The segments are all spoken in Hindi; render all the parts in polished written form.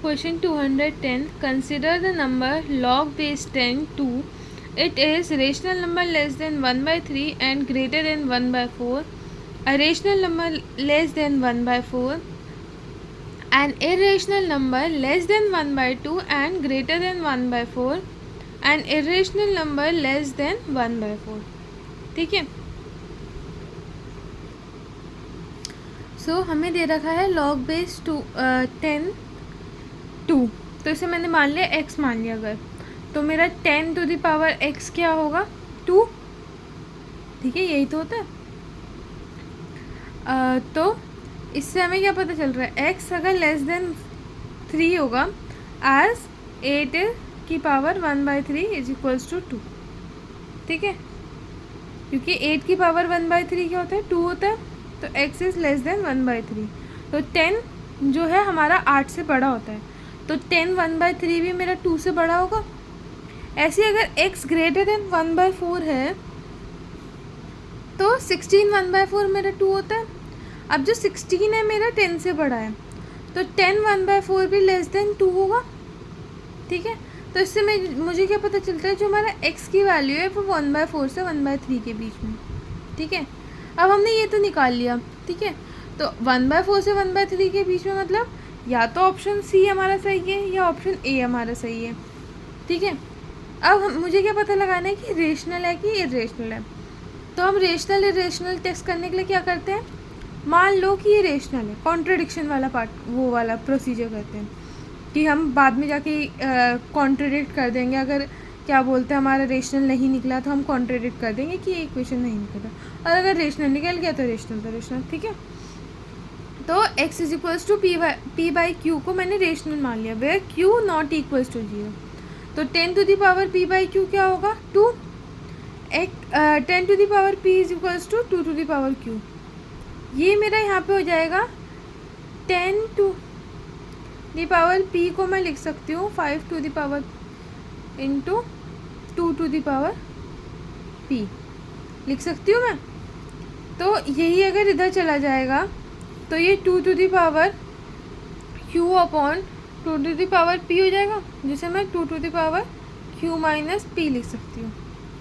Question 210. Consider the number log base 10 2. It is rational number less than 1 by 3 and greater than 1 by 4. A rational number less than 1 by 4. An irrational number less than 1 by 2 and greater than 1 by 4. An irrational number less than 1 by 4. ठीक है. सो हमें दे रखा है log base 10 2. तो इसे मैंने मान लिया x मान लिया. अगर तो मेरा 10 to the power x क्या होगा 2. ठीक है, यही तो होता है. तो इससे हमें क्या पता चल रहा है, x अगर लेस देन 3 होगा एज 8 की power 1 by 3 is equals to 2. ठीक है, क्योंकि 8 की पावर 1 by 3 क्या होता है 2 होता है. तो x is less than 1 by 3. तो 10 जो है हमारा 8 से बड़ा होता है. तो 10 1 by 3 भी मेरा 2 से बड़ा होगा. ऐसे अगर x ग्रेटर देन 1 by 4 है तो 16 1 by 4 मेरा 2 होता है. अब जो 16 है मेरा 10 से बड़ा है, तो 10 1 by 4 भी लेस देन 2 होगा. ठीक है, तो इससे मुझे क्या पता चलता है, जो हमारा x की वैल्यू है वो 1 by 4 से 1 by 3 के बीच में. ठीक है, अब हमने ये तो निकाल लिया. ठीक है, तो 1 by 4 से 1 by 3 के बीच में मतलब या तो ऑप्शन सी हमारा सही है या ऑप्शन ए हमारा सही है. ठीक है, अब मुझे क्या पता लगाना है कि रेशनल है कि इरेशनल है. तो हम रेशनल इरेशनल टेस्ट करने के लिए क्या करते हैं, मान लो कि ये रेशनल है, कॉन्ट्रडिक्शन वाला पार्ट वो वाला प्रोसीजर करते हैं कि हम बाद में जाके कॉन्ट्रडिक्ट कर देंगे. अगर क्या बोलते हैं हमारा रेशनल नहीं निकला तो हम कॉन्ट्रडिक्ट कर देंगे कि ये इक्वेशन नहीं निकला, और अगर रेशनल निकल गया तो रेशनल. ठीक है, तो x is equals to P by Q को मैंने रेशनल मान लिया, where q not equals to 0. तो 10 to the power p by Q क्या होगा 2. 10 to the power p is equals to 2 to the power q. ये मेरा यहाँ पे हो जाएगा 10 टू द पावर p को मैं लिख सकती हूँ 5 to the power into 2 to the power p लिख सकती हूँ मैं. तो यही अगर इधर चला जाएगा तो ये 2 to the power q upon 2 to the power p हो जाएगा, जिसे मैं 2 to the power q minus p लिख सकती हूँ.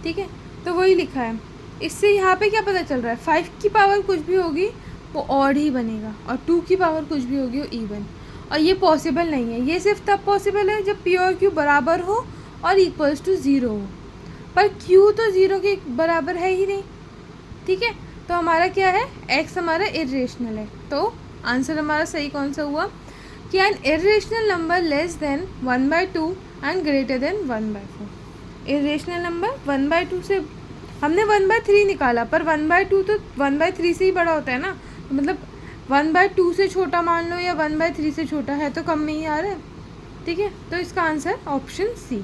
ठीक है, तो वही लिखा है. इससे यहाँ पे क्या पता चल रहा है, 5 की पावर कुछ भी होगी वो ऑड ही बनेगा और 2 की पावर कुछ भी होगी वो इवन. और ये पॉसिबल नहीं है. ये सिर्फ तब पॉसिबल है जब p और q बराबर हो और इक्वल्स टू 0 हो, पर q तो 0 के बराबर है ही नहीं. ठीक है, तो हमारा क्या है, x हमारा इरेशनल है. तो आंसर हमारा सही कौन सा हुआ कि an irrational number less than 1 by 2 and greater than 1 by 4. Irrational number 1 by 2 से हमने 1 by 3 निकाला, पर 1 by 2 तो 1 by 3 से ही बड़ा होता है ना. तो मतलब 1 by 2 से छोटा मान लो या 1 by 3 से छोटा है तो कम में ही आ रहा है. ठीक है, तो इसका आंसर ऑप्शन सी.